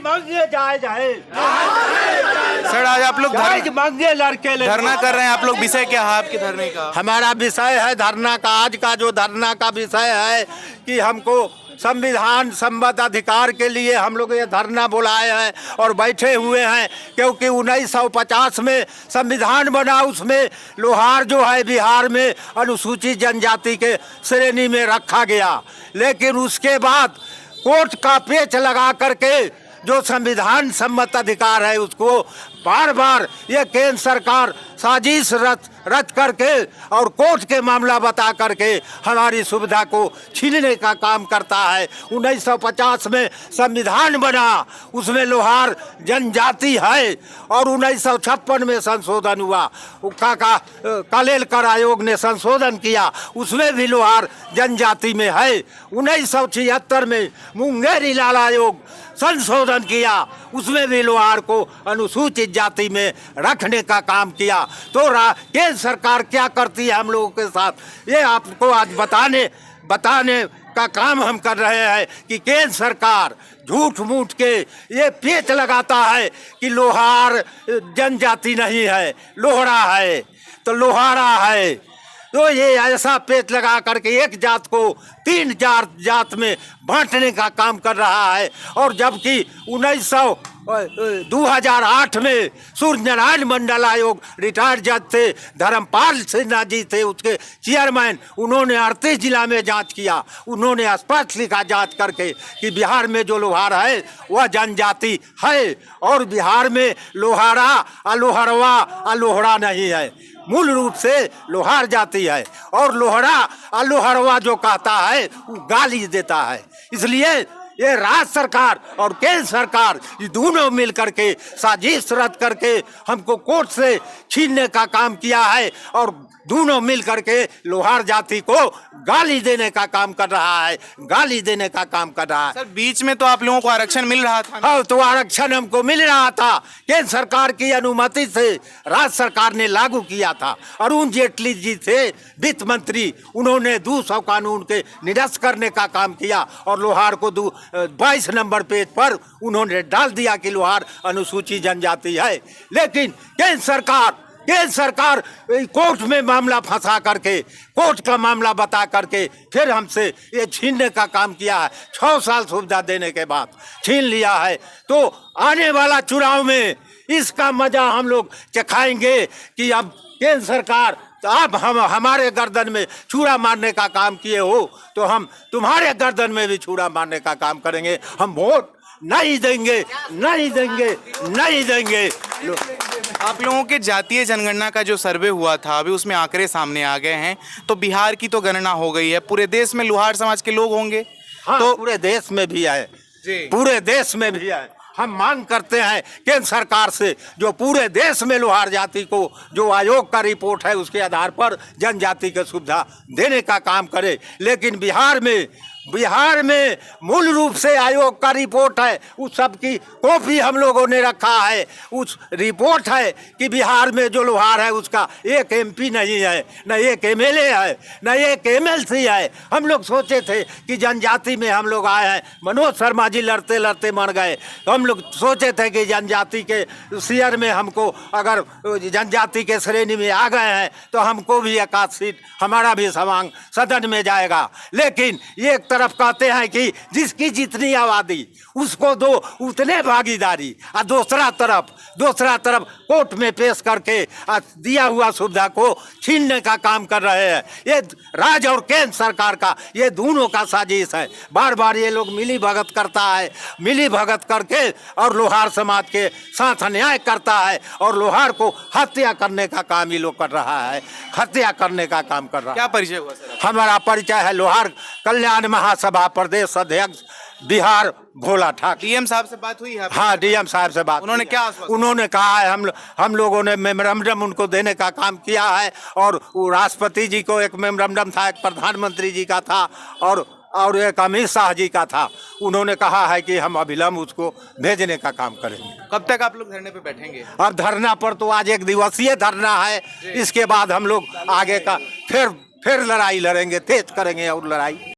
मांगे जाए जाए सर आज आप लोग मांगे लड़के धरना कर रहे हैं, आप लोग विषय क्या है आपके धरने का? हमारा विषय है धरना का, आज का जो धरना का विषय है कि हमको संविधान संबद्ध अधिकार के लिए हम लोग ये धरना बुलाए हैं और बैठे हुए हैं, क्योंकि 1950 में संविधान बना, उसमें लोहार जो है बिहार में अनुसूचित जनजाति के श्रेणी में रखा गया। लेकिन उसके बाद कोर्ट का पेच लगा करके जो संविधान सम्मत अधिकार है उसको बार बार ये केंद्र सरकार साजिश रच करके और कोर्ट के मामला बता करके हमारी सुविधा को छीनने का काम करता है। 1950 में संविधान बना, उसमें लोहार जनजाति है और 1956 में संशोधन हुआ, कालेलकर आयोग ने संशोधन किया, उसमें भी लोहार जनजाति में है। 1976 में मुंगेरी लाल आयोग संशोधन किया, उसमें भी लोहार को अनुसूचित जाति में रखने का काम किया। तो केंद्र सरकार क्या करती है हम लोगों के साथ, ये आपको आज बताने का काम हम कर रहे हैं कि केंद्र सरकार झूठ मूठ के ये पेच लगाता है कि लोहार जनजाति नहीं है, लोहड़ा है तो लोहारा है। तो ये ऐसा पेच लगा करके एक जात को 3 जात में बांटने का काम कर रहा है। और जबकि 2008 में सूर्य नारायण मंडल आयोग रिटायर्ड जज थे, धर्मपाल सिन्हा जी थे उसके चेयरमैन, उन्होंने 38 जिला में जांच किया, उन्होंने स्पष्ट लिखा जांच करके कि बिहार में जो लोहार है वह जनजाति है और बिहार में लोहारा लोहरवा लोहड़ा नहीं है, मूल रूप से लोहार जाति है। और लोहड़ा लोहरवा जो कहता है वो गाली देता है। इसलिए ये राज्य सरकार और केंद्र सरकार ये दोनों मिल करके साजिश रच करके हमको कोर्ट से छीनने का काम किया है और दोनों मिल करके लोहार जाति को गाली देने का काम कर रहा है, गाली देने का काम कर रहा है। सर बीच में तो आप लोगों को आरक्षण मिल रहा था। हाँ, तो आरक्षण हमको मिल रहा था, केंद्र सरकार की अनुमति से राज्य सरकार ने लागू किया था। अरुण जेटली जी थे वित्त मंत्री, उन्होंने 200 कानून के निरस्त करने का काम किया और लोहार को 22 नंबर पेज पर उन्होंने डाल दिया कि लोहार अनुसूचित जनजाति है। लेकिन केंद्र सरकार कोर्ट में मामला फंसा करके, कोर्ट का मामला बता करके फिर हमसे ये छीनने का काम किया है। 6 साल सुविधा देने के बाद छीन लिया है। तो आने वाला चुनाव में इसका मजा हम लोग चखाएंगे कि अब केंद्र सरकार तो आप हमारे गर्दन में छुरा मारने का काम किए हो तो हम तुम्हारे गर्दन में भी छुरा मारने का काम करेंगे। हम वोट नहीं देंगे, नहीं देंगे, नहीं देंगे। आप लोगों के जातीय जनगणना का जो सर्वे हुआ था अभी उसमें आंकड़े सामने आ गए हैं, तो बिहार की तो गणना हो गई है, पूरे देश में लोहार समाज के लोग होंगे। हाँ, तो पूरे देश में भी है, पूरे देश में भी है। हम मांग करते हैं केंद्र सरकार से जो पूरे देश में लोहार जाति को जो आयोग का रिपोर्ट है उसके आधार पर जनजाति की सुविधा देने का काम करे। लेकिन बिहार में मूल रूप से आयोग का रिपोर्ट है, उस सब की कॉपी हम लोगों ने रखा है। उस रिपोर्ट है कि बिहार में जो लोहार है उसका एक MP नहीं है, न एक MLA है, न एक MLC है। हम लोग सोचे थे कि जनजाति में हम लोग आए हैं, मनोज शर्मा जी लड़ते लड़ते मर गए। हम लोग सोचे थे कि जनजाति के शेयर में हमको अगर जनजाति के श्रेणी में आ गए हैं तो हमको भी 1 सीट हमारा भी समांग सदन में जाएगा। लेकिन एक तरफ कहते हैं कि जिसकी जितनी आबादी उसको दो उतने भागीदारी, और दूसरा तरफ कोर्ट में पेश करके दिया हुआ सुविधा को छीनने का काम कर रहे हैं। ये राज्य और केंद्र सरकार का ये दोनों का साजिश है। बार बार ये लोग मिली भगत करता है, मिली भगत करके और लोहार समाज के साथ अन्याय करता है और लोहार को हत्या करने का काम ये लोग कर रहा है, हत्या करने का काम कर रहा है। क्या परिचय हुआ सर? हमारा परिचय है लोहार कल्याण महासभा प्रदेश अध्यक्ष बिहार भोला ठाकुर। DM साहब से बात हुई है? हाँ, DM साहब से बात। उन्होंने क्या आश्वासन? उन्होंने कहा है हम लोगों ने मेमोरेंडम उनको देने का काम किया है और राष्ट्रपति जी को एक मेमोरेंडम था, एक प्रधानमंत्री जी का था और एक अमित शाह जी का था। उन्होंने कहा है कि हम अविलंब उसको भेजने का काम करेंगे। कब तक आप लोग धरने पे बैठेंगे? अब धरना पर तो आज 1 दिवसीय धरना है, इसके बाद हम लोग आगे का फिर लड़ाई लड़ेंगे, तेज करेंगे और लड़ाई।